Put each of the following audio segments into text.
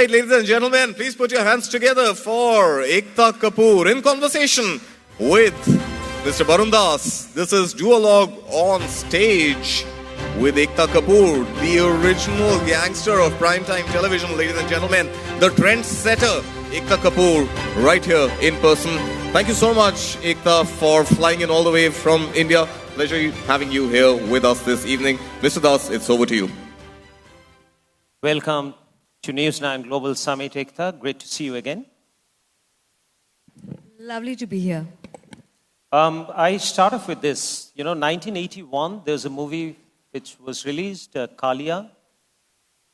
right, ladies and gentlemen, please put your hands together for Ekta Kapoor in conversation with Mr. Barun Das. This is Duologue on stage with Ekta Kapoor, the original gangster of primetime television, ladies and gentlemen, the trendsetter, Ekta Kapoor, right here in person. Thank you so much, Ekta, for flying in all the way from India. Pleasure having you here with us this evening. Mr. Das, it's over to you. Welcome to News 9 Global Summit, Ekta. Great to see you again. Lovely to be here. I start off with this. 1981, there's a movie which was released, Kalia.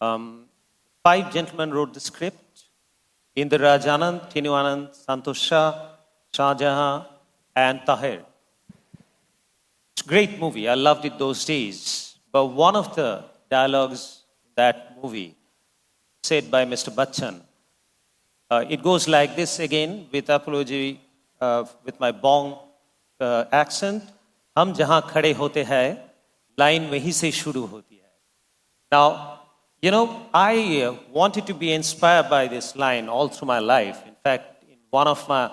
5 gentlemen wrote the script. Indira Rajanand, Tinu Anand, Santosh Shah, Shah Jahan, and Tahir. It's a great movie. I loved it those days. But one of the dialogues in that movie said by Mr. Bachchan, it goes like this again with apology, with my Bong accent. हम जहाँ खड़े होते हैं, line वहीं से शुरू होती है. Now, I wanted to be inspired by this line all through my life. In fact, in one of my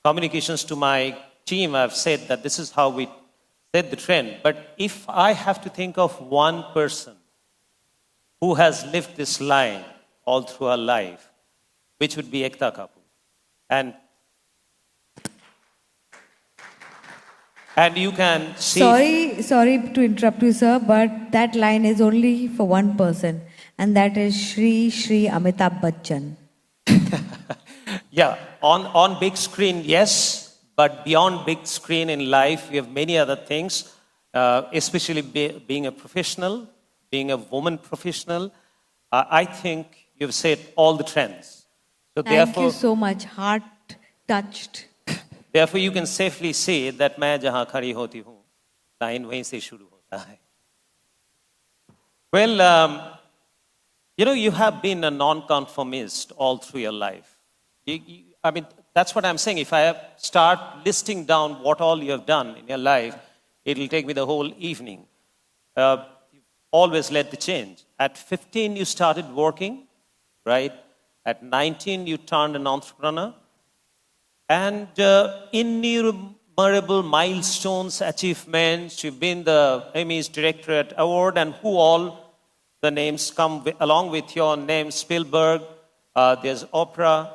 communications to my team, I've said that this is how we set the trend. But if I have to think of one person who has lived this line all through her life, which would be Ekta Kapoor. And you can see... Sorry to interrupt you, sir, but that line is only for one person, and that is Shri Amitabh Bachchan. Yeah, on big screen, yes, but beyond big screen in life, we have many other things, especially being a professional, being a woman professional. I think you've said all the trends. So Thank you so much. Heart touched. Therefore, you can safely say that मैं जहाँ खड़ी होती हूँ, line वहीं से शुरू होता है. Well, you have been a non-conformist all through your life. I mean, that's what I'm saying. If I start listing down what all you have done in your life, it will take me the whole evening. You've always led the change. At 15, you started working, right? At 19, you turned an entrepreneur. And innumerable milestones, achievements. You've been the Emmys Directorate Award, and who all the names come along with your name. Spielberg, there's Oprah.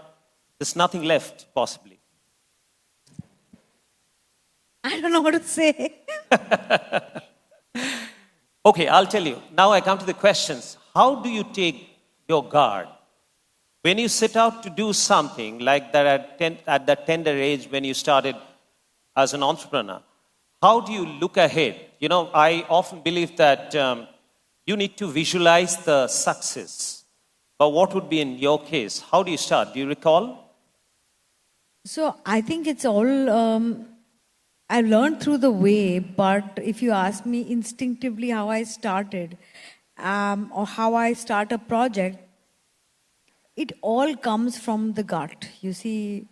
There's nothing left, possibly. I don't know what to say. Okay, I'll tell you. Now I come to the questions. How do you take your guard? When you set out to do something like that at that tender age when you started as an entrepreneur, how do you look ahead? I often believe that you need to visualize the success. But what would be in your case? How do you start? Do you recall? So I think it's all, I learned through the way, but if you ask me instinctively how I started or how I start a project, it all comes from the gut. You see,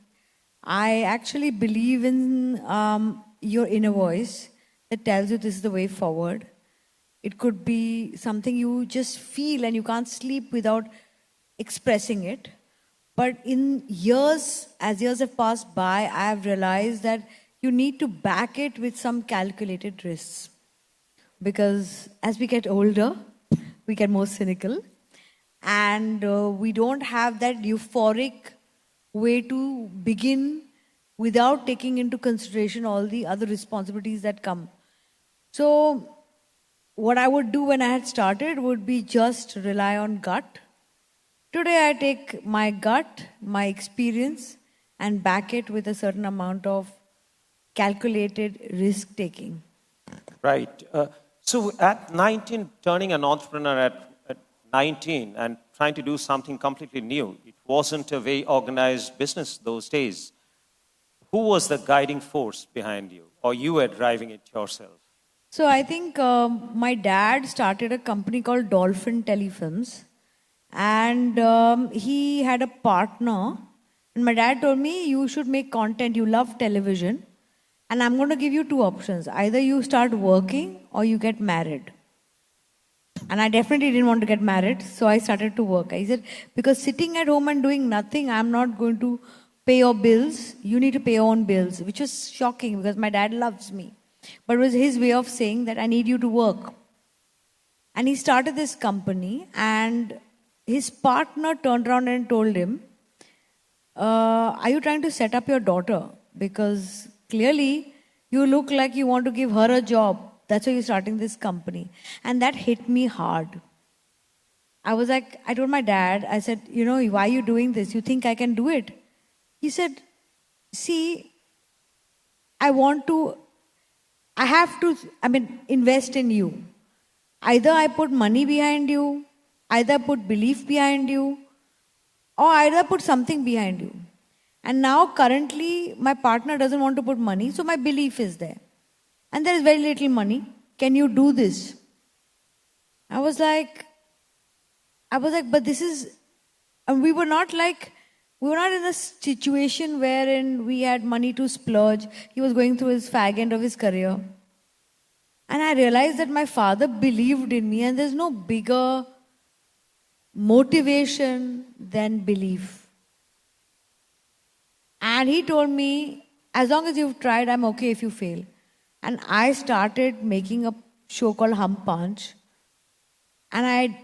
I actually believe in your inner voice that tells you this is the way forward. It could be something you just feel and you can't sleep without expressing it. But as years have passed by, I have realized that you need to back it with some calculated risks. Because as we get older, we get more cynical. And we don't have that euphoric way to begin without taking into consideration all the other responsibilities that come. So what I would do when I had started would be just rely on gut. Today I take my gut, my experience, and back it with a certain amount of calculated risk taking. Right. So at 19, turning an entrepreneur at 19 and trying to do something completely new. It wasn't a very organized business those days. Who was the guiding force behind you? Or you were driving it yourself? So I think my dad started a company called Dolphin Telefilms. And he had a partner. And my dad told me, you should make content. You love television. And I'm going to give you 2 options. Either you start working or you get married. And I definitely didn't want to get married, so I started to work. I said, because sitting at home and doing nothing, I'm not going to pay your bills. You need to pay your own bills, which was shocking because my dad loves me. But it was his way of saying that I need you to work. And he started this company, and his partner turned around and told him, are you trying to set up your daughter? Because clearly you look like you want to give her a job. That's why you're starting this company. And that hit me hard. I was like, I told my dad, I said, why are you doing this? You think I can do it? He said, see, I have to invest in you. Either I put money behind you, either I put belief behind you, or either put something behind you. And now currently my partner doesn't want to put money, so my belief is there. And there is very little money. Can you do this? I was like, but this is, and we were not in a situation wherein we had money to splurge. He was going through his fag end of his career. And I realized that my father believed in me, and there's no bigger motivation than belief. And he told me, as long as you've tried, I'm okay if you fail. And I started making a show called Hum Panch. And I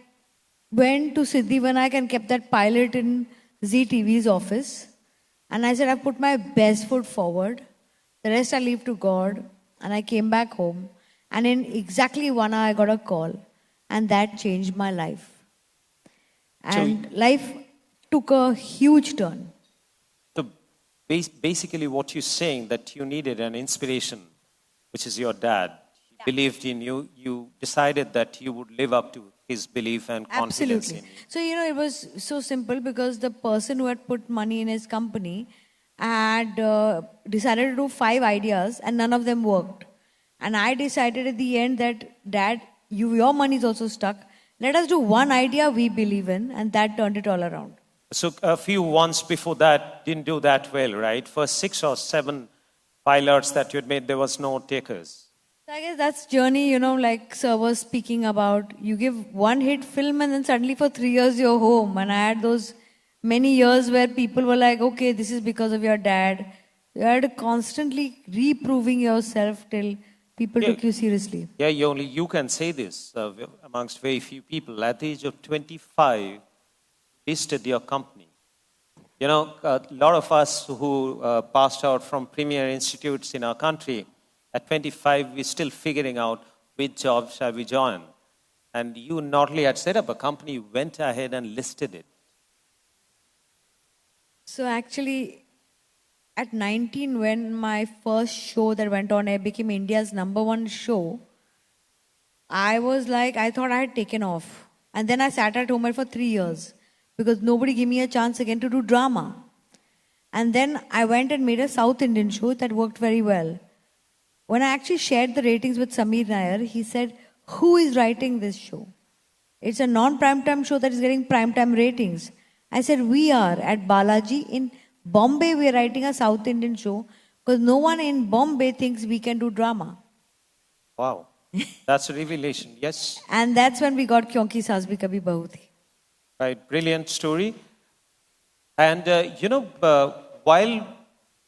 went to Siddhivinayak and kept that pilot in ZTV's office. And I said, I put my best foot forward. The rest I leave to God. And I came back home. And in exactly 1 hour, I got a call. And that changed my life. And life took a huge turn. So basically what you're saying, that you needed an inspiration, which is your dad. He believed in you. You decided that you would live up to his belief and confidence in you. So, it was so simple because the person who had put money in his company had decided to do 5 ideas and none of them worked. And I decided at the end that, Dad, your money is also stuck. Let us do one idea we believe in, and that turned it all around. So a few ones before that didn't do that well, right? First 6 or 7 pilots that you had made, there was no takers. So I guess that's journey, like Sir was speaking about. You give one hit film and then suddenly for 3 years you're home. And I had those many years where people were like, okay, this is because of your dad. You had constantly reproving yourself till people took you seriously. Yeah, you can say this amongst very few people. At the age of 25, listed your company. A lot of us who passed out from premier institutes in our country, at 25, we're still figuring out which job shall we join. And you not only had set up a company, you went ahead and listed it. So actually, at 19, when my first show that went on air became India's #1 show, I thought I had taken off. And then I sat at home for 3 years because nobody gave me a chance again to do drama. And then I went and made a South Indian show that worked very well. When I actually shared the ratings with Samir Nair, he said, who is writing this show? It's a non-primetime show that is getting primetime ratings. I said, we are at Balaji in Bombay. We are writing a South Indian show because no one in Bombay thinks we can do drama. Wow. That's a revelation, yes. And that's when we got Kyonki Saas Bhi Kabhi Bahu Thi. Right, brilliant story. And, while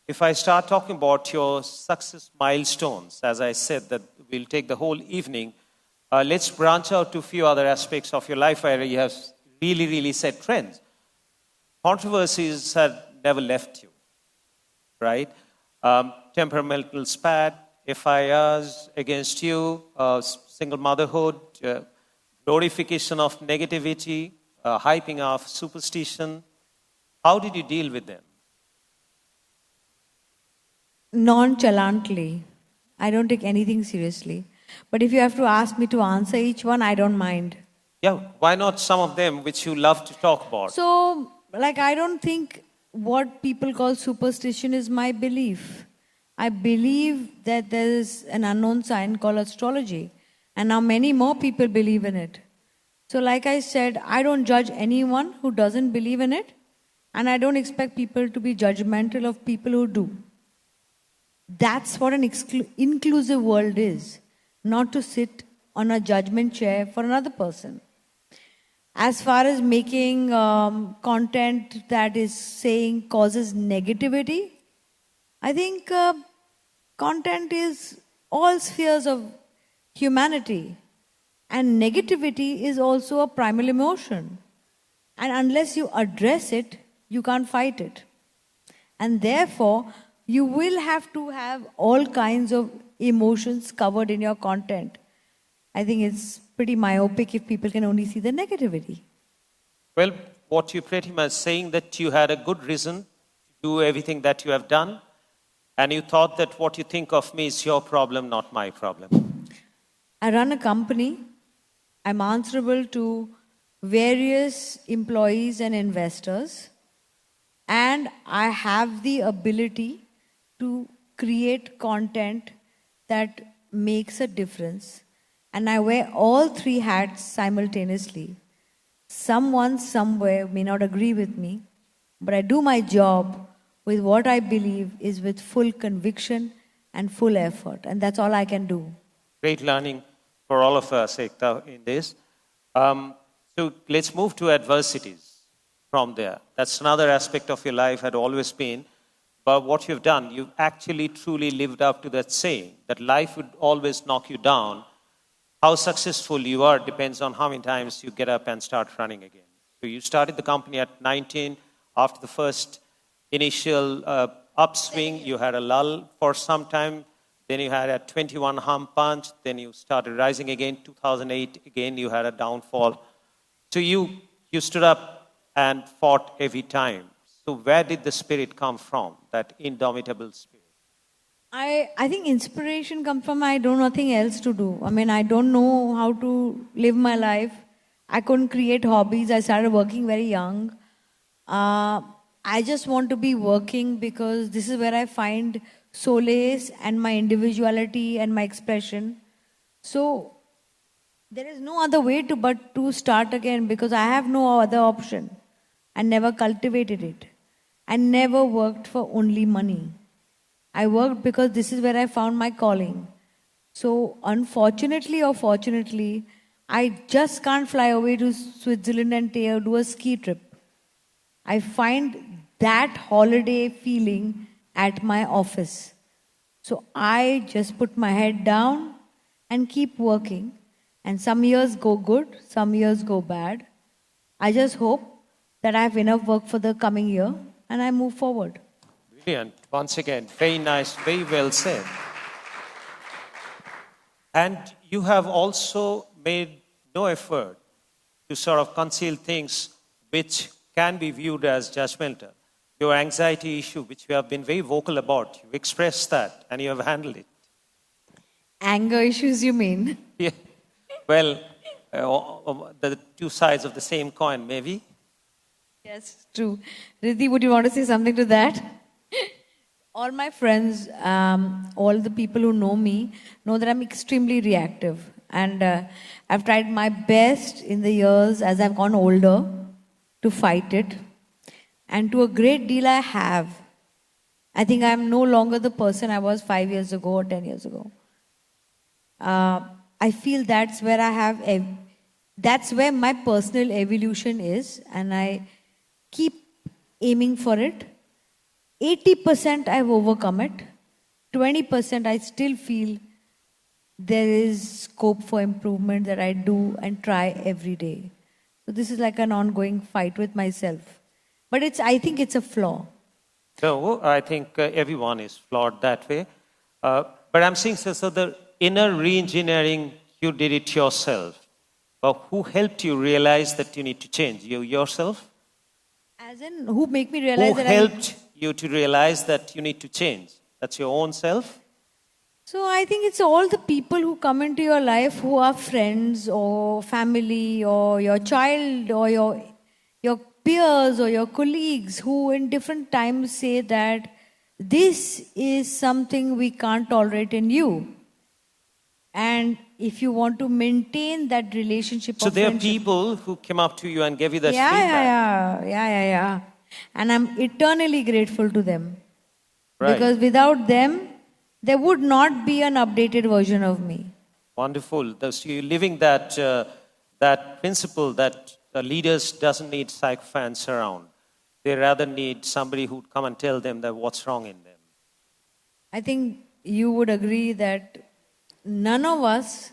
if I start talking about your success milestones, as I said, that we'll take the whole evening, let's branch out to a few other aspects of your life where you have really, really set trends. Controversies have never left you, right? Temperamental spat, FIRs against you, single motherhood, glorification of negativity, hyping of superstition. How did you deal with them? Nonchalantly. I don't take anything seriously. But if you have to ask me to answer each one, I don't mind. Yeah, why not some of them which you love to talk about? So, I don't think what people call superstition is my belief. I believe that there is an unknown sign called astrology. And now many more people believe in it. So like I said, I don't judge anyone who doesn't believe in it. And I don't expect people to be judgmental of people who do. That's what an inclusive world is. Not to sit on a judgment chair for another person. As far as making content that is saying causes negativity, I think content is all spheres of humanity. And negativity is also a primal emotion. And unless you address it, you can't fight it. And therefore, you will have to have all kinds of emotions covered in your content. I think it's pretty myopic if people can only see the negativity. Well, what you're pretty much saying that you had a good reason to do everything that you have done, and you thought that what you think of me is your problem, not my problem. I run a company. I'm answerable to various employees and investors, and I have the ability to create content that makes a difference. And I wear all three hats simultaneously. Someone somewhere may not agree with me, but I do my job with what I believe is with full conviction and full effort. And that's all I can do. Great learning for all of us, Ekta, in this. So let's move to adversities from there. That's another aspect of your life, had always been. But what you've done, you've actually truly lived up to that saying, that life would always knock you down. How successful you are depends on how many times you get up and start running again. So you started the company at 19. After the first initial upswing, you had a lull for some time. Then you had a 21 hump punch. Then you started rising again. 2008, again, you had a downfall. So you stood up and fought every time. So where did the spirit come from, that indomitable spirit? I think inspiration comes from I do nothing else to do. I mean, I don't know how to live my life. I couldn't create hobbies. I started working very young. I just want to be working because this is where I find solace and my individuality and my expression. So there is no other way but to start again because I have no other option. I never cultivated it. I never worked for only money. I worked because this is where I found my calling. So unfortunately or fortunately, I just can't fly away to Switzerland and do a ski trip. I find that holiday feeling at my office. So I just put my head down and keep working. And some years go good, some years go bad. I just hope that I have enough work for the coming year and I move forward. Brilliant. Once again, very nice, very well said. And you have also made no effort to sort of conceal things which can be viewed as judgmental. Your anxiety issue, which you have been very vocal about, you've expressed that and you have handled it. Anger issues, you mean? Yeah. Well, the two sides of the same coin, maybe. Yes, true. Riddhi, would you want to say something to that? All my friends, all the people who know me, know that I'm extremely reactive. And I've tried my best in the years as I've gone older to fight it. And to a great deal I have. I think I'm no longer the person I was 5 years ago or 10 years ago. I feel that's where that's where my personal evolution is. And I keep aiming for it. 80% I've overcome it. 20% I still feel there is scope for improvement that I do and try every day. So this is like an ongoing fight with myself. But I think it's a flaw. So I think everyone is flawed that way. But I'm saying, so the inner re-engineering, you did it yourself. But who helped you realize that you need to change? You yourself? As in, who make me realize Who helped you to realize that you need to change? That's your own self? So I think it's all the people who come into your life who are friends or family or your child or your peers or your colleagues who in different times say that this is something we can't tolerate in you. And if you want to maintain that relationship So of there are friendship, people who came up to you and gave you that yeah, feedback. yeah. And I'm eternally grateful to them. Right. Because without them, there would not be an updated version of me. Wonderful. Thus, you're living that principle that leaders doesn't need sycophants around. They rather need somebody who'd come and tell them that what's wrong in them. I think you would agree that none of us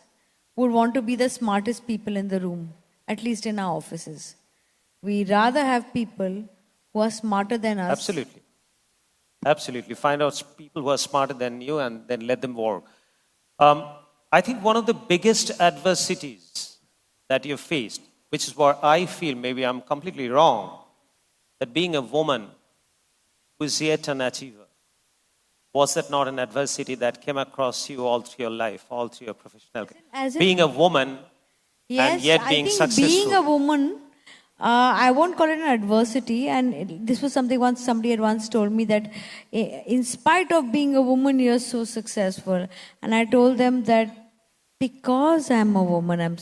would want to be the smartest people in the room, at least in our offices. We rather have people who are smarter than us. Absolutely. Absolutely. Find out people who are smarter than you and then let them work. I think one of the biggest adversities that you've faced, which is what I feel, maybe I'm completely wrong, that being a woman who is yet an achiever, was that not an adversity that came across you all through your life, all through your professional career? As in- Being a woman and yet being I think successful. being a woman, I won't call it an adversity. And this was something somebody had once told me that in spite of being a woman, you're so successful. And I told them that because I'm a woman,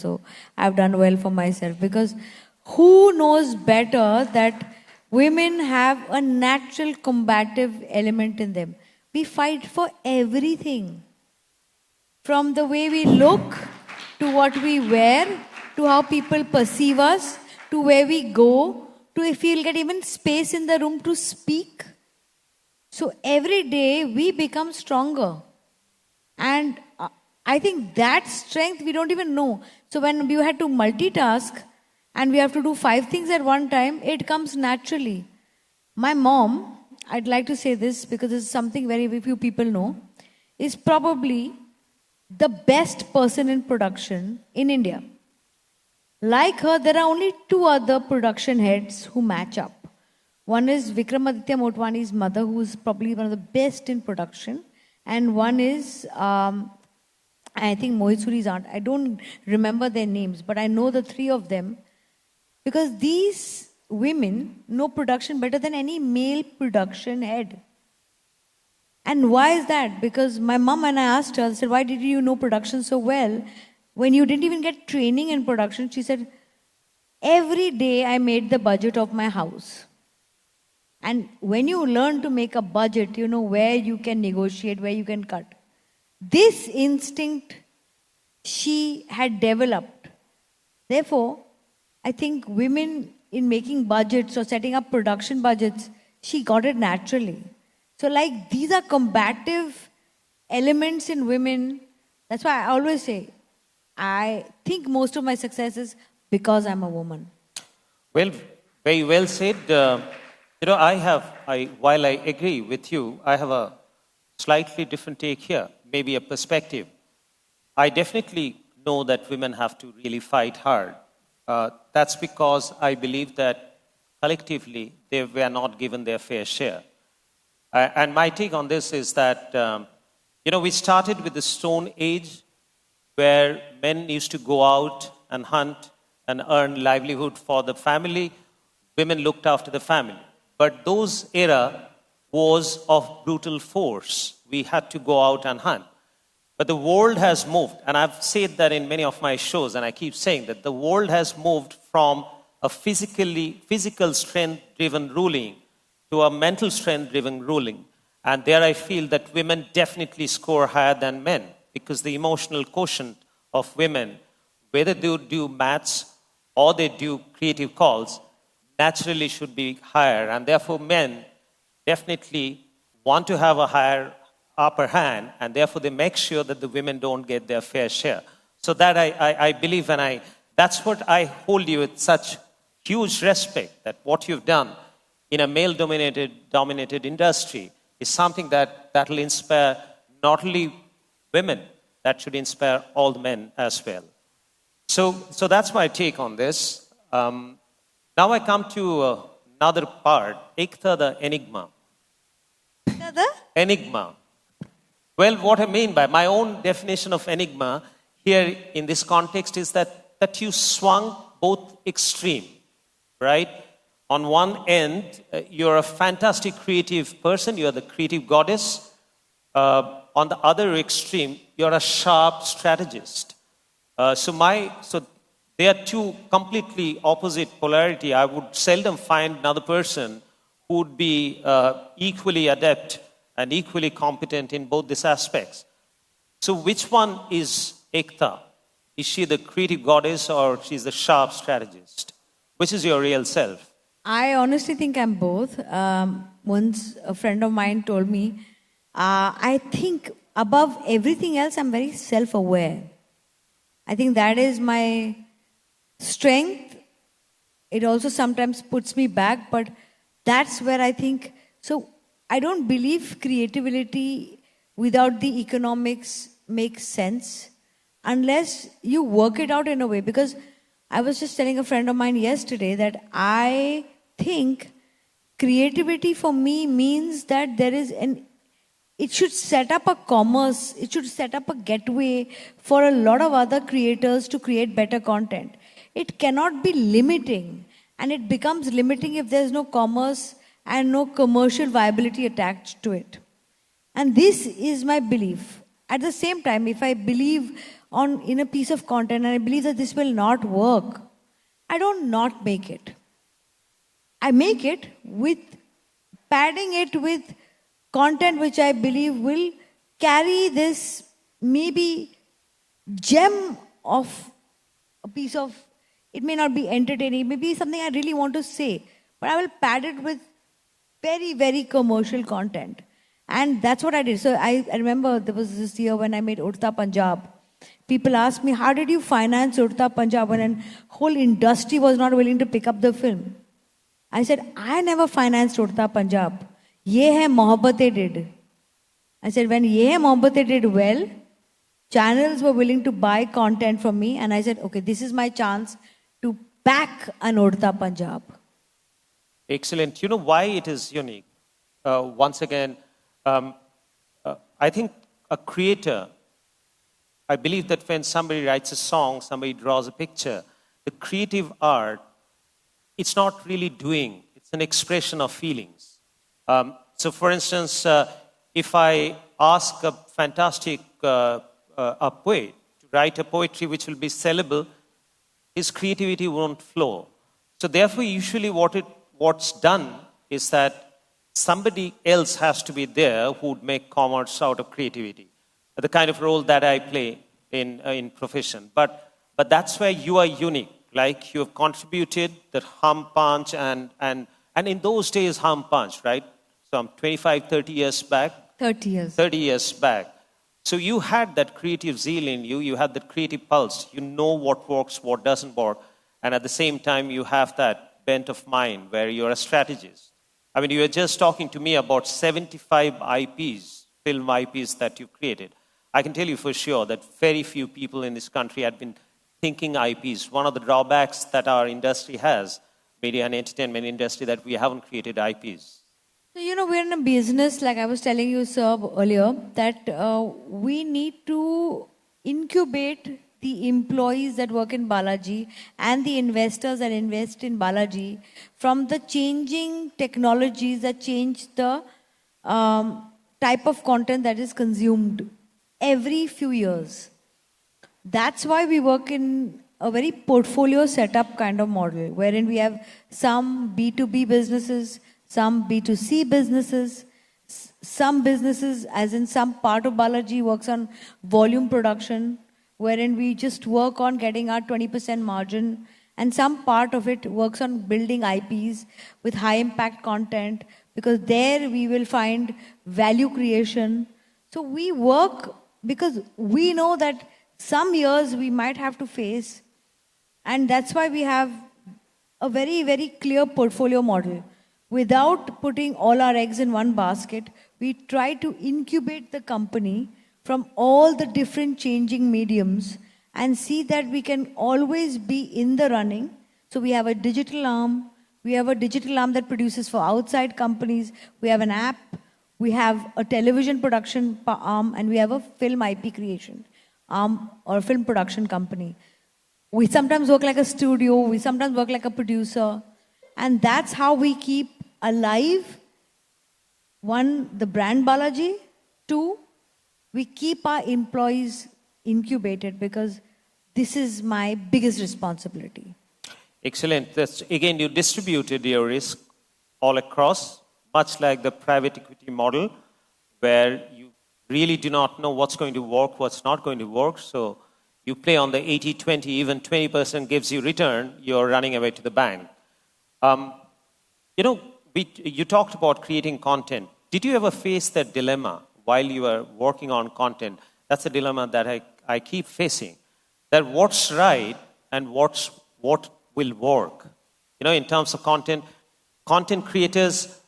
I've done well for myself. Because who knows better that women have a natural combative element in them? We fight for everything. From the way we look, to what we wear, to how people perceive us, to where we go, to if we'll get even space in the room to speak. So every day we become stronger. And I think that strength we don't even know. So when we had to multitask and we have to do 5 things at one time, it comes naturally. My mom, I'd like to say this because this is something very few people know, is probably the best person in production in India. Like her, there are only 2 other production heads who match up. One is Vikramaditya Motwani's mother, who is probably one of the best in production. And one is, I think, Mohit Suri's aunt. I don't remember their names, but I know the 3 of them. Because these women know production better than any male production head. And why is that? Because my mom and I asked her, I said, why did you know production so well? When you didn't even get training in production, she said, every day I made the budget of my house. And when you learn to make a budget, you know where you can negotiate, where you can cut. This instinct she had developed. Therefore, I think women in making budgets or setting up production budgets, she got it naturally. So like these are combative elements in women. That's why I always say, I think most of my success is because I'm a woman. Well, very well said. While I agree with you, I have a slightly different take here, maybe a perspective. I definitely know that women have to really fight hard. That's because I believe that collectively they were not given their fair share. And my take on this is that, we started with the Stone Age, where men used to go out and hunt and earn livelihood for the family. Women looked after the family. But those era was of brutal force. We had to go out and hunt. But the world has moved, and I've said that in many of my shows, and I keep saying that the world has moved from a physical strength-driven ruling to a mental strength-driven ruling. And there I feel that women definitely score higher than men, because the emotional quotient of women, whether they do maths or they do creative calls, naturally should be higher. And therefore men definitely want to have a higher upper hand, and therefore they make sure that the women don't get their fair share. So that I believe, and that's what I hold you with such huge respect, that what you've done in a male-dominated industry is something that will inspire not only women, that should inspire all the men as well. So that's my take on this. Now I come to another part, Ekta the Enigma. Enigma. Well, what I mean by my own definition of enigma here in this context is that you swung both extreme, right? On one end, you're a fantastic creative person, you're the creative goddess. On the other extreme, you're a sharp strategist. So they are 2 completely opposite polarity. I would seldom find another person who would be equally adept and equally competent in both these aspects. So which one is Ekta? Is she the creative goddess or she's the sharp strategist? Which is your real self? I honestly think I'm both. Once a friend of mine told me, I think above everything else, I'm very self aware. I think that is my strength. It also sometimes puts me back, but that's where I think. So I don't believe creativity without the economics makes sense unless you work it out in a way. Because I was just telling a friend of mine yesterday that I think creativity for me means that there is it should set up a commerce, it should set up a gateway for a lot of other creators to create better content. It cannot be limiting, and it becomes limiting if there's no commerce and no commercial viability attached to it. And this is my belief. At the same time, if I believe in a piece of content and I believe that this will not work, I don't not make it. I make it with padding it with content which I believe will carry this maybe gem of a piece of, it may not be entertaining, maybe something I really want to say, but I will pad it with very, very commercial content. And that's what I did. So I remember there was this year when I made Udta Punjab. People asked me, how did you finance Udta Punjab when a whole industry was not willing to pick up the film? I said, I never financed Udta Punjab. Ye Hai Mohabbatein did. I said, when Ye Hai Mohabbatein did well, channels were willing to buy content from me. And I said, okay, this is my chance to back an Udta Punjab. Excellent. You know why it is unique? Once again, I think a creator, I believe that when somebody writes a song, somebody draws a picture, the creative art, it's not really doing, it's an expression of feelings. So for instance, if I ask a fantastic a poet to write a poetry which will be sellable, his creativity won't flow. So therefore, usually what's done is that somebody else has to be there who would make commerce out of creativity. The kind of role that I play in profession. But that's where you are unique. Like you have contributed the hum punch and in those days hum punch, right? Some 25, 30 years back. 30 years. 30 years back. So you had that creative zeal in you. You had that creative pulse. You know what works, what doesn't work. And at the same time, you have that bent of mind where you're a strategist. I mean, you were just talking to me about 75 IPs, film IPs that you created. I can tell you for sure that very few people in this country had been thinking IPs. One of the drawbacks that our industry has, media and entertainment industry, that we haven't created IPs. So, we're in a business, like I was telling you, sir, earlier, that we need to incubate the employees that work in Balaji and the investors that invest in Balaji from the changing technologies that change the type of content that is consumed every few years. That's why we work in a very portfolio setup kind of model, wherein we have some B2B businesses, some B2C businesses, some businesses, as in some part of Balaji works on volume production, wherein we just work on getting our 20% margin, and some part of it works on building IPs with high impact content, because there we will find value creation. So we work because we know that some years we might have to face, and that's why we have a very, very clear portfolio model. Without putting all our eggs in one basket, we try to incubate the company from all the different changing mediums and see that we can always be in the running. So we have a digital arm, that produces for outside companies, we have an app, we have a television production arm, and we have a film IP creation arm or film production company. We sometimes work like a studio, we sometimes work like a producer, and that's how we keep alive, one, the brand Balaji, two, we keep our employees incubated, because this is my biggest responsibility. Excellent. Again, you distributed your risk all across, much like the private equity model, where you really do not know what's going to work, what's not going to work. So you play on the 80-20, even 20% gives you return, you're running away to the bank. You know, you talked about creating content. Did you ever face that dilemma while you were working on content? That's a dilemma that I keep facing. That what's right and what will work. You know, in terms of content creators,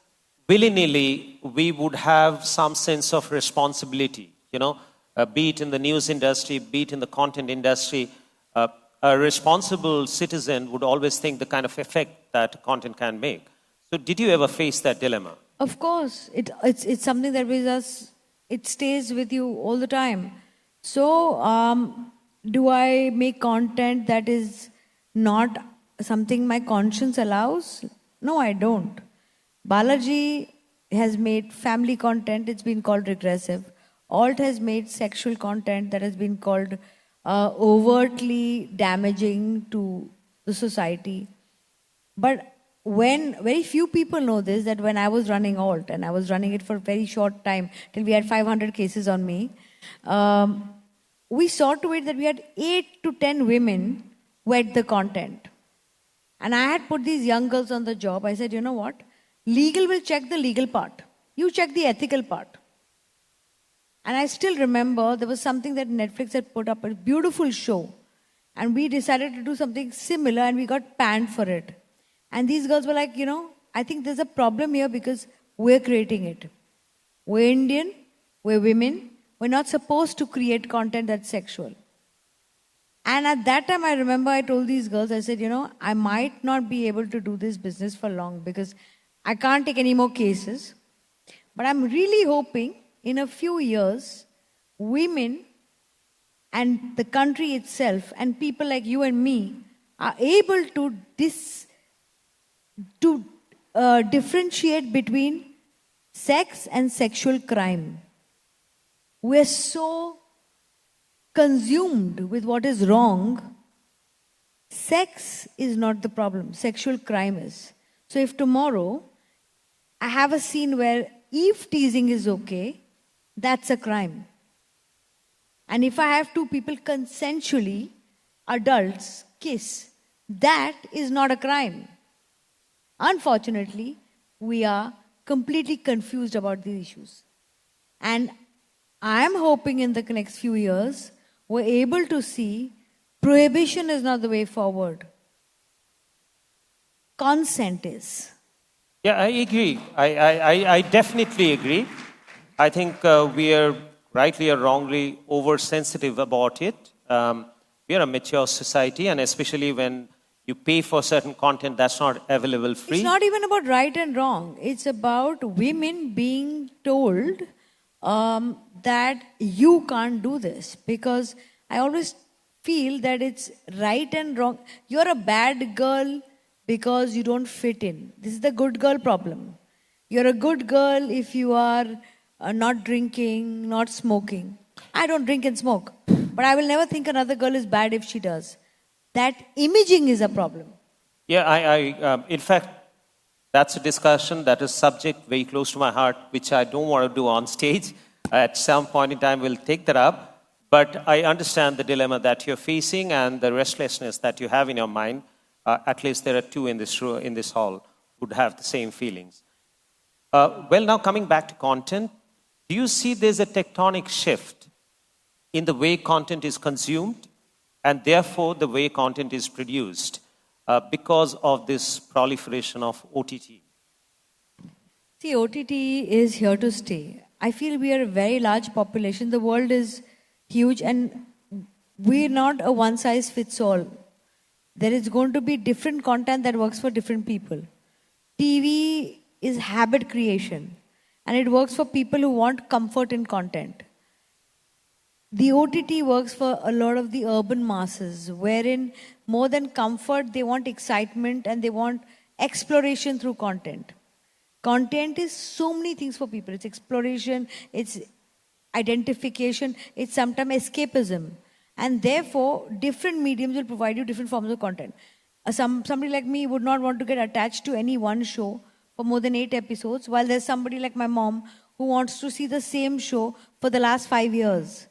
willy-nilly, we would have some sense of responsibility. You know, be it in the news industry, be it in the content industry, a responsible citizen would always think the kind of effect that content can make. So did you ever face that dilemma? Of course, it's something that with us, it stays with you all the time. So, do I make content that is not something my conscience allows? No, I don't. Balaji has made family content, it's been called regressive. Alt has made sexual content that has been called overtly damaging to the society. But when very few people know this, that when I was running Alt, and I was running it for a very short time, till we had 500 cases on me, we saw to it that we had 8 to 10 women who had the content. And I had put these young girls on the job. I said, you know what? Legal will check the legal part. You check the ethical part. And I still remember there was something that Netflix had put up, a beautiful show. And we decided to do something similar and we got panned for it. And these girls were like, you know, I think there's a problem here because we're creating it. We're Indian, we're women, we're not supposed to create content that's sexual. And at that time, I remember I told these girls, I said, you know, I might not be able to do this business for long because I can't take any more cases. But I'm really hoping in a few years, women and the country itself and people like you and me are able to differentiate between sex and sexual crime. We're so consumed with what is wrong. Sex is not the problem. Sexual crime is. So if tomorrow I have a scene where Eve teasing is okay, that's a crime. And if I have two people consensually, adults, kiss, that is not a crime. Unfortunately, we are completely confused about these issues. And I am hoping in the next few years, we're able to see prohibition is not the way forward. Consent is. Yeah, I agree. I definitely agree. I think we are rightly or wrongly oversensitive about it. We are a mature society, and especially when you pay for certain content that's not available free. It's not even about right and wrong. It's about women being told that you can't do this. Because I always feel that it's right and wrong. You're a bad girl because you don't fit in. This is the good girl problem. You're a good girl if you are not drinking, not smoking. I don't drink and smoke. But I will never think another girl is bad if she does. That imaging is a problem. Yeah, in fact, that's a discussion, that is subject very close to my heart, which I don't want to do on stage. At some point in time, we'll take that up. But I understand the dilemma that you're facing and the restlessness that you have in your mind. At least there are two in this room, in this hall, would have the same feelings. Well, now coming back to content, do you see there's a tectonic shift in the way content is consumed and therefore the way content is produced because of this proliferation of OTT? See, OTT is here to stay. I feel we are a very large population. The world is huge and we're not a one-size-fits-all. There is going to be different content that works for different people. TV is habit creation and it works for people who want comfort in content. The OTT works for a lot of the urban masses, wherein more than comfort, they want excitement and they want exploration through content. Content is so many things for people. It's exploration, it's identification, it's sometimes escapism. And therefore, different mediums will provide you different forms of content. Somebody like me would not want to get attached to any one show for more than 8 episodes, while there's somebody like my mom who wants to see the same show for the last 5 years.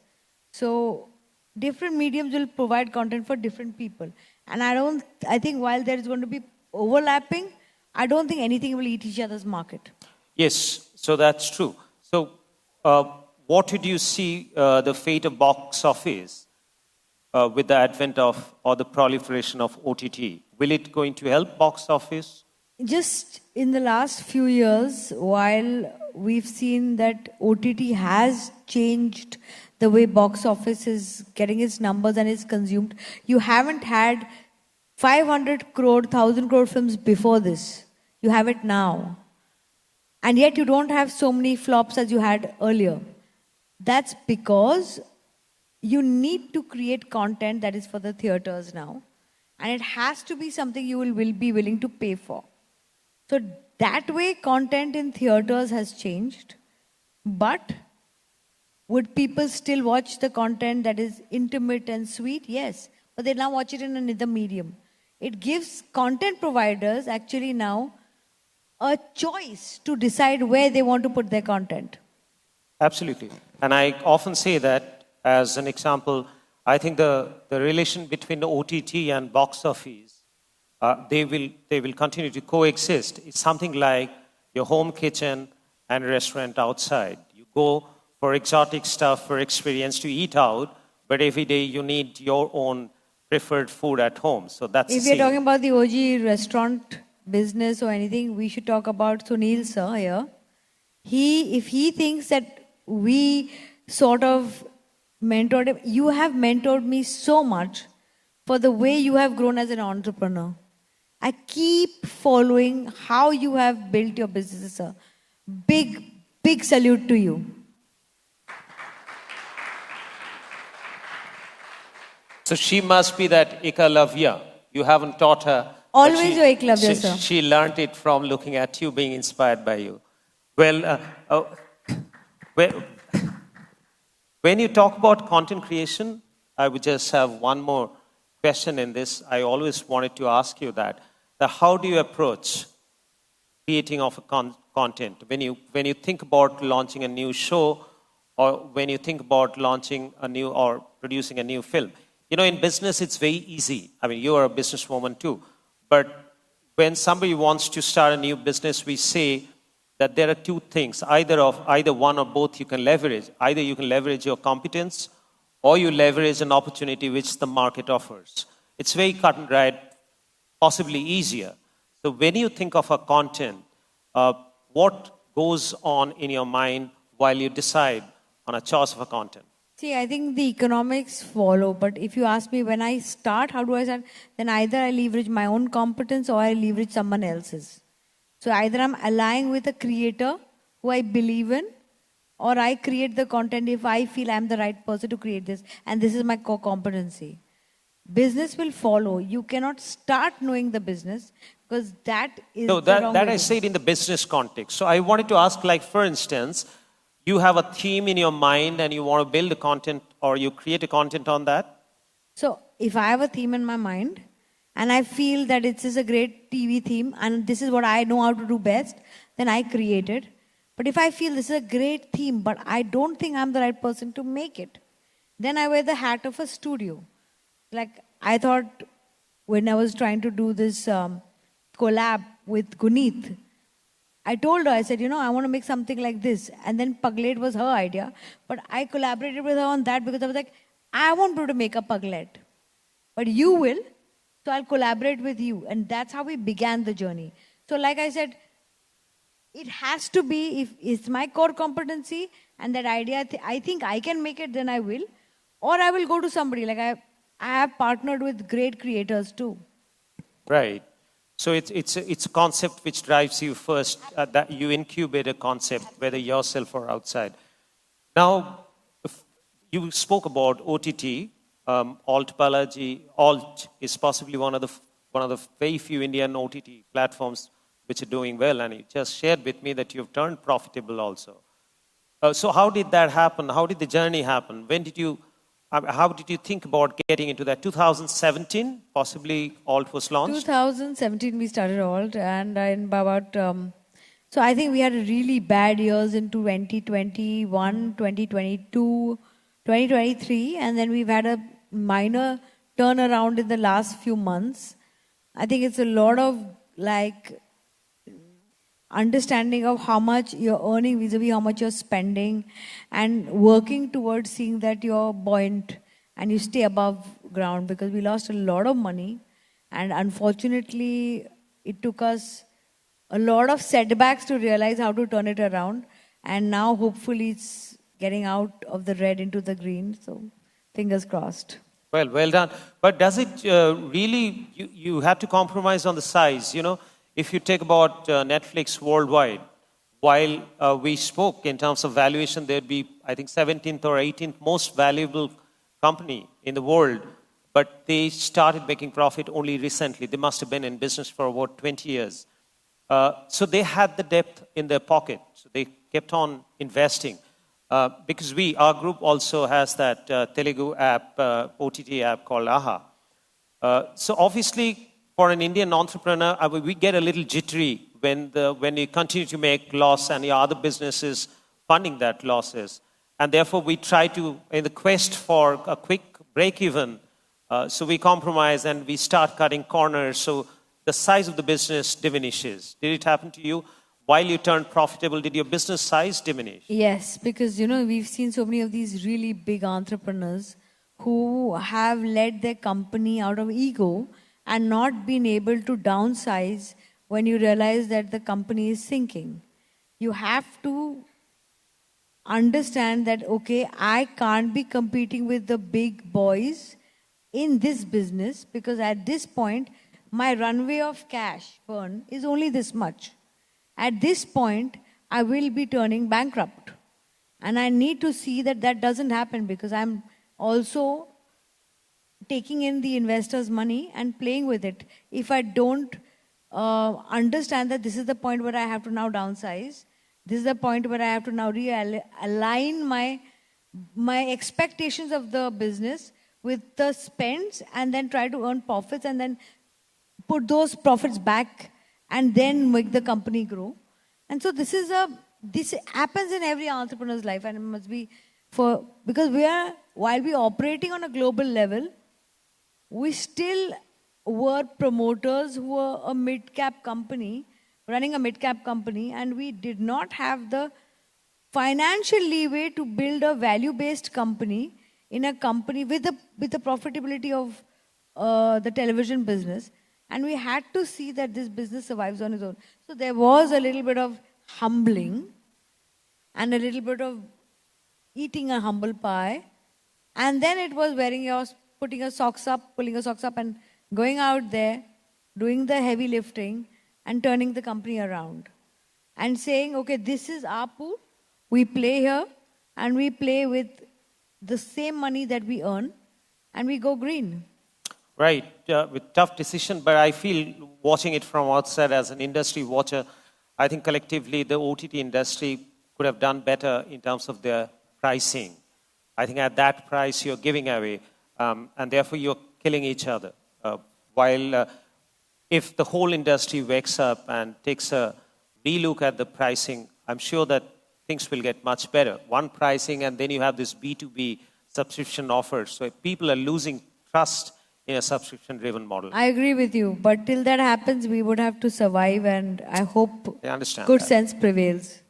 So Different mediums will provide content for different people. And I think while there is going to be overlapping, I don't think anything will eat each other's market. Yes, so that's true. So, what did you see the fate of box office with the advent of or the proliferation of OTT? Will it going to help box office? Just in the last few years, while we've seen that OTT has changed the way box office is getting its numbers and is consumed, you haven't had 500 crore, 1000 crore films before this. You have it now. And yet you don't have so many flops as you had earlier. That's because you need to create content that is for the theaters now. And it has to be something you will be willing to pay for. So that way, content in theaters has changed. But would people still watch the content that is intimate and sweet? Yes. But they now watch it in another medium. It gives content providers actually now a choice to decide where they want to put their content. Absolutely. And I often say that as an example, I think the relation between the OTT and box office, they will continue to coexist. It's something like your home kitchen and restaurant outside. You go for exotic stuff, for experience to eat out, but every day you need your own preferred food at home. So that's if the we're same. talking about the OG restaurant business or anything, we should talk about Sunil sir here. If he thinks that we sort of mentored him, you have mentored me so much for the way you have grown as an entrepreneur. I keep following how you have built your business, sir. Big salute to you. So she must be that Ekalavya. You haven't taught her. but Always your Eklavya, sir. She learned it from looking at you, being inspired by you. Well, when you talk about content creation, I would just have one more question in this. I always wanted to ask you that how do you approach creating of a content? When you think about launching a new show, or when you think about launching a new or producing a new film, in business it's very easy. I mean, you are a businesswoman too. But when somebody wants to start a new business, we say that there are two things. Either one or both you can leverage. Either you can leverage your competence, or you leverage an opportunity which the market offers. It's very cut and dried, possibly easier. So when you think of a content, what goes on in your mind while you decide on a choice of a content? See, I think the economics follow, but if you ask me when I start, how do I start? Then either I leverage my own competence or I leverage someone else's. So either I'm allying with a creator who I believe in, or I create the content if I feel I'm the right person to create this, and this is my core competency. Business will follow. You cannot start knowing the business because that is No, the wrong that way I to- said in the business context. So I wanted to ask, like, for instance, you have a theme in your mind and you want to build a content or you create a content on that. So if I have a theme in my mind and I feel that it is a great TV theme and this is what I know how to do best, then I create it. But if I feel this is a great theme, but I don't think I'm the right person to make it, then I wear the hat of a studio. Like I thought when I was trying to do this collab with Guneet, I told her, I said, I want to make something like this. And then Puglet was her idea. But I collaborated with her on that because I was like, I won't be able to make a Puglet. But you will. So I'll collaborate with you. And that's how we began the journey. So like I said, it has to be, if it's my core competency and that idea, I think I can make it, then I will. Or I will go to somebody. Like I have partnered with great creators too. Right. So it's a concept which drives you first, that you incubate a concept, whether yourself or outside. Now, you spoke about OTT. Alt Balaji, Alt is possibly one of the very few Indian OTT platforms which are doing well, and you just shared with me that you've turned profitable also. So how did that happen? How did the journey happen? How did you think about getting into that? 2017, possibly Alt was launched? 2017 we started Alt, and in about so I think we had really bad years in 2021, 2022, 2023, and then we've had a minor turnaround in the last few months. I think it's a lot of like understanding of how much you're earning vis-a-vis how much you're spending, and working towards seeing that you're buoyant and you stay above ground, because we lost a lot of money, and unfortunately it took us a lot of setbacks to realize how to turn it around, and now hopefully it's getting out of the red into the green, so fingers crossed. Well done. But does it really, you have to compromise on the size, you know? If you take about Netflix worldwide, while we spoke in terms of valuation, there'd be, I think, 17th or 18th most valuable company in the world, but they started making profit only recently. They must have been in business for about 20 years. So they had the depth in their pocket. So they kept on investing. Because our group also has that Telugu app, OTT app called AHA. So obviously, for an Indian entrepreneur, we get a little jittery when you continue to make loss and your other businesses funding that losses. And therefore, we try to, in the quest for a quick break-even, so we compromise and we start cutting corners. So the size of the business diminishes. Did it happen to you? While you turned profitable, did your business size diminish? Yes, because we've seen so many of these really big entrepreneurs who have led their company out of ego and not been able to downsize when you realize that the company is sinking. You have to understand that, okay, I can't be competing with the big boys in this business, because at this point, my runway of cash burn is only this much. At this point, I will be turning bankrupt. And I need to see that that doesn't happen, because I'm also taking in the investors' money and playing with it. If I don't understand that this is the point where I have to now downsize, this is the point where I have to now realign my expectations of the business with the spends, and then try to earn profits, and then put those profits back, and then make the company grow. And so this happens in every entrepreneur's life, and it must be because while we are operating on a global level, we still were promoters who were a mid-cap company, running a mid-cap company, and we did not have the financial leeway to build a value-based company in a company with the profitability of the television business. And we had to see that this business survives on its own. So there was a little bit of humbling and a little bit of eating a humble pie. And then it was putting your socks up, pulling your socks up, and going out there, doing the heavy lifting and turning the company around. And saying, okay, this is our pool. We play here, and we play with the same money that we earn, and we go green. Right, with tough decision, but I feel watching it from outside as an industry watcher, I think collectively the OTT industry could have done better in terms of their pricing. I think at that price you're giving away, and therefore you're killing each other. While if the whole industry wakes up and takes a relook at the pricing, I'm sure that things will get much better. One pricing, and then you have this B2B subscription offer. So if people are losing trust in a subscription-driven model. I agree with you, but till that happens, we would have to survive, and I hope good sense prevails.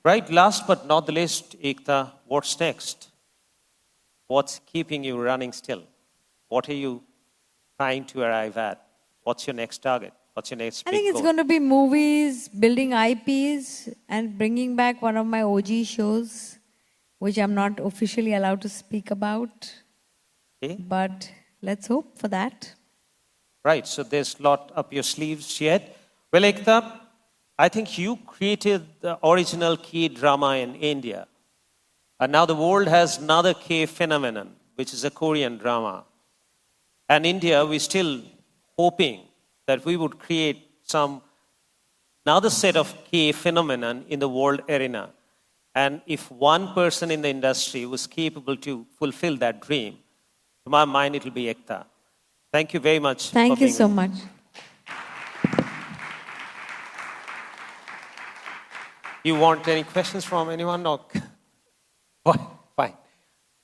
Right, last but not the least, Ekta, what's next? What's keeping you running still? What are you trying to arrive at? What's your next target? What's your next big I think it's goal? going to be movies, building IPs, and bringing back one of my OG shows, which I'm not officially allowed to speak about. Okay. But let's hope for that. Right, so there's a lot up your sleeves yet. Well, Ekta, I think you created the original K drama in India. And now the world has another K phenomenon, which is a Korean drama. And India, we're still hoping that we would create another set of K phenomenon in the world arena. And if one person in the industry was capable to fulfill that dream, to my mind, it will be Ekta. Thank you very much. Thank you so much. You want any questions from anyone? No? Fine.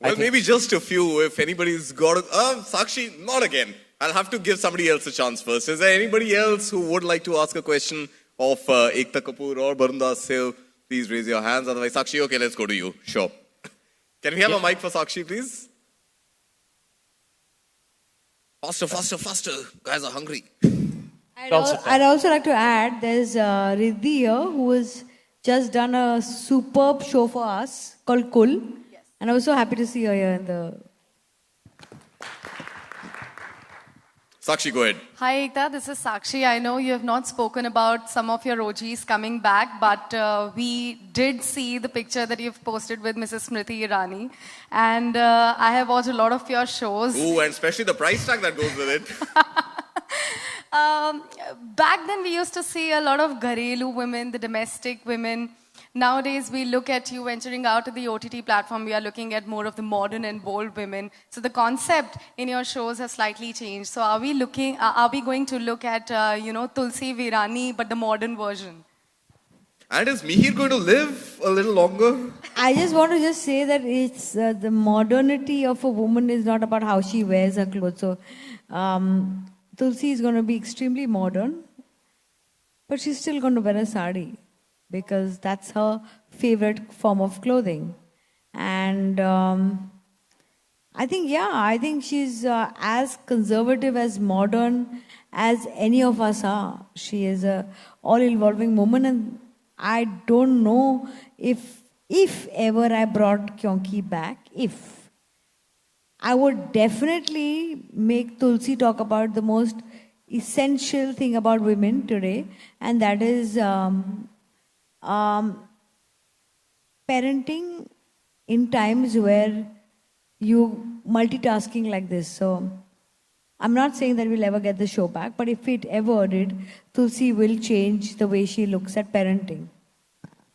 Well, think- maybe just a few. If anybody's got it. Sakshi, not again. I'll have to give somebody else a chance first. Is there anybody else who would like to ask a question of Ekta Kapoor or Barundas Sev? Please raise your hands. Otherwise, Sakshi, okay, let's go to you. Sure. Can we have a mic for Sakshi, please? Faster, faster, faster. Guys are hungry. I'd also like to add there's Riddhi here who has just done a superb show for us called Kul. Yes. And I was so happy to see her here in the. Sakshi, go ahead. Hi Ekta, this is Sakshi. I know you have not spoken about some of your OGs coming back, but we did see the picture that you've posted with Mrs. Smriti Irani. And I have watched a lot of your shows. Ooh, and especially the price tag that goes with it. Back then, we used to see a lot of Gharelu women, the domestic women. Nowadays, we look at you venturing out to the OTT platform. We are looking at more of the modern and bold women. So the concept in your shows has slightly changed. So are we going to look at, Tulsi Virani, but the modern version? And is Mihir going to live a little longer? I just want to say that it's the modernity of a woman is not about how she wears her clothes. So Tulsi is going to be extremely modern, but she's still going to wear a sari because that's her favorite form of clothing. And I think she's as conservative, as modern as any of us are. She is a all-involving woman, and I don't know if ever I brought Kyonki back, I would definitely make Tulsi talk about the most essential thing about women today, and that is parenting in times where you multitasking like this. So I'm not saying that we'll ever get the show back, but if it ever did, Tulsi will change the way she looks at parenting.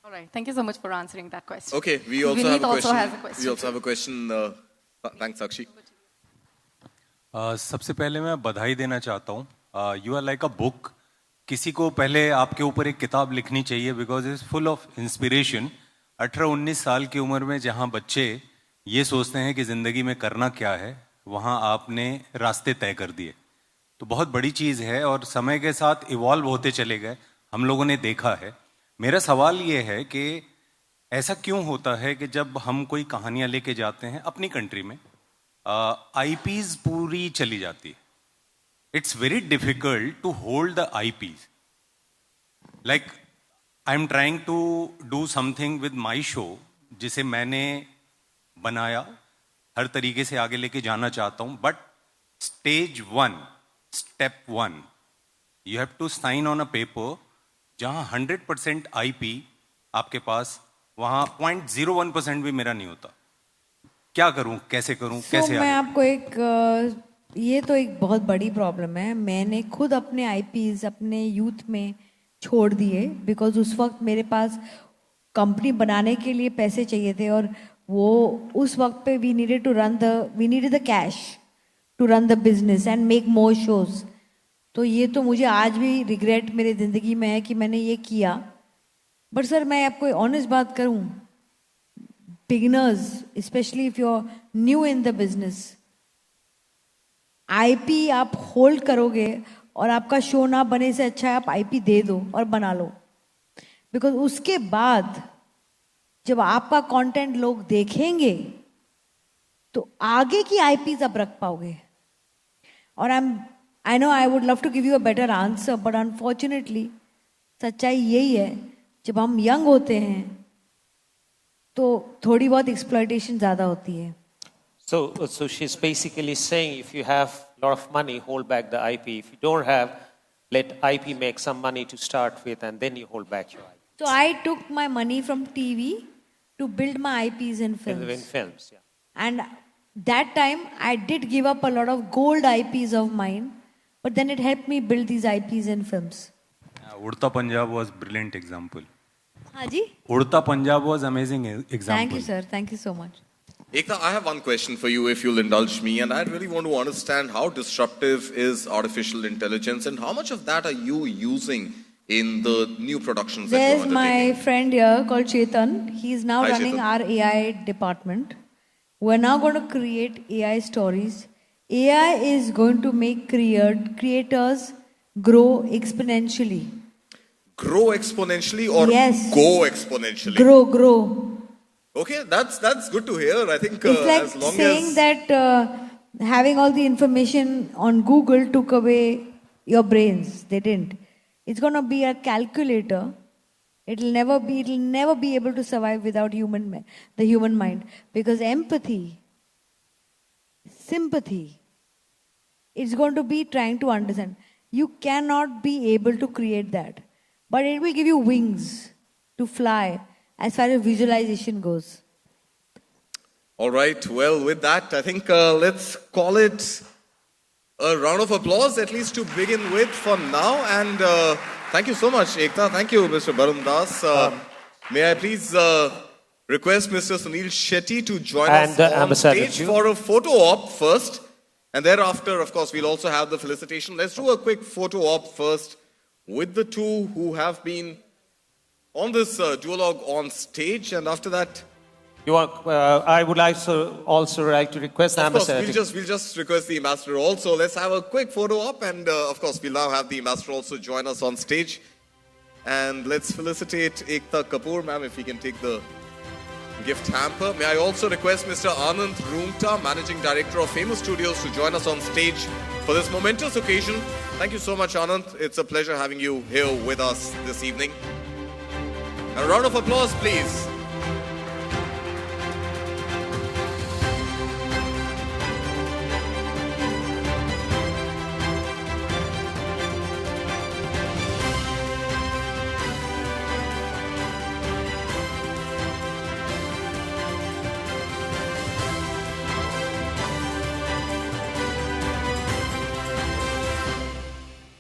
All right. Thank you so much for answering that question. Okay, we also Vineet have a also question. has a question. We also have a question. Thanks, Sakshi. सबसे पहले मैं बधाई देना चाहता हूँ you are like a book किसी को पहले आपके ऊपर एक किताब लिखनी चाहिए because it's full of inspiration 18-19 साल की उम्र में जहाँ बच्चे ये सोचते हैं कि ज़िंदगी में करना क्या है वहाँ आपने रास्ते तय कर दिए तो बहुत बड़ी चीज़ है और समय के साथ इवॉल्व होते चले गए हम लोगों ने देखा है मेरा सवाल ये है कि ऐसा क्यों होता है कि जब हम कोई कहानियाँ लेके जाते हैं अपनी कंट्री में आईपीज पूरी चली जाती है it's very difficult to hold the IPs like I am trying to do something with my show जिसे मैंने बनाया हर तरीके से आगे लेके जाना चाहता हूं but stage 1 step 1 you have to sign on a paper जहां 100% आईपी आपके पास वहां 0.01% भी मेरा नहीं होता क्या करूं कैसे करूं कैसे मैं आपको ये तो एक बहुत बड़ी प्रॉब्लम है मैंने खुद अपने आईपीज अपने यूथ में छोड़ दिए बिकॉज उस वक्त मेरे पास कंपनी बनाने के लिए पैसे चाहिए थे और वो उस वक्त पे we needed the cash to run the business and make more shows तो ये तो मुझे आज भी रिग्रेट मेरी जिंदगी में है कि मैंने ये किया बट सर मैं आपको ऑनेस्ट बात करूं beginners specially if you are new in the business IP आप होल्ड करोगे और आपका शो ना बने से अच्छा है आप आईपी दे दो और बना लो बिकॉज उसके बाद जब आपका कंटेंट लोग देखेंगे तो आगे की आईपीज आप रख पाओगे और I know I would love to give you a better answer but unfortunately सच्चाई यही है जब हम यंग होते हैं तो थोड़ी बहुत एक्सप्लॉयटेशन ज्यादा होती है So she's basically saying if you have a lot of money, hold back the IP. If you don't have, let IP make some money to start with and then you hold back your IP. So I took my money from TV to build my IPs in films. In films, yeah. And that time I did give up a lot of gold IPs of mine, but then it helped me build these IPs in films. Udta Punjab was brilliant example. हाँ जी? Udta Punjab was amazing example. Thank you, sir. Thank you so much. Ekta, I have one question for you if you'll indulge me, and I really want to understand how disruptive is artificial intelligence and how much of that are you using in the new productions that There's you're my undertaking? friend here called Chetan. He's now Hi, running Chetan. our AI department, We're now going to create AI stories. AI is going to make creators grow exponentially. Grow exponentially or Yes. go exponentially? Grow. Okay, that's good to hear. I think It's like as long saying as that having all the information on Google took away your brains. They didn't. It's going to be a calculator. It'll never be able to survive without the human mind. Because empathy, sympathy, it's going to be trying to understand. You cannot be able to create that. But it will give you wings to fly as far as visualization goes. all right. Well, with that, I think let's call it a round of applause, at least to begin with for now. And thank you so much, Ekta. Thank you, Mr. Barun Das. May I please request Mr. Sunil Shetty to join And us the on ambassador stage too. for a photo op first. And thereafter, of course, we'll also have the felicitation. Let's do a quick photo op first with the two who have been on this duologue on stage. And after that, I would also like to request the of course, ambassador. we'll just request the ambassador also. Let's have a quick photo op, and of course, we'll now have the ambassador also join us on stage. And let's felicitate Ekta Kapoor, ma'am, if we can take the gift hamper. May I also request Mr. Anand Roongta, Managing Director of Famous Studios, to join us on stage for this momentous occasion. Thank you so much, Anand. It's a pleasure having you here with us this evening. A round of applause, please.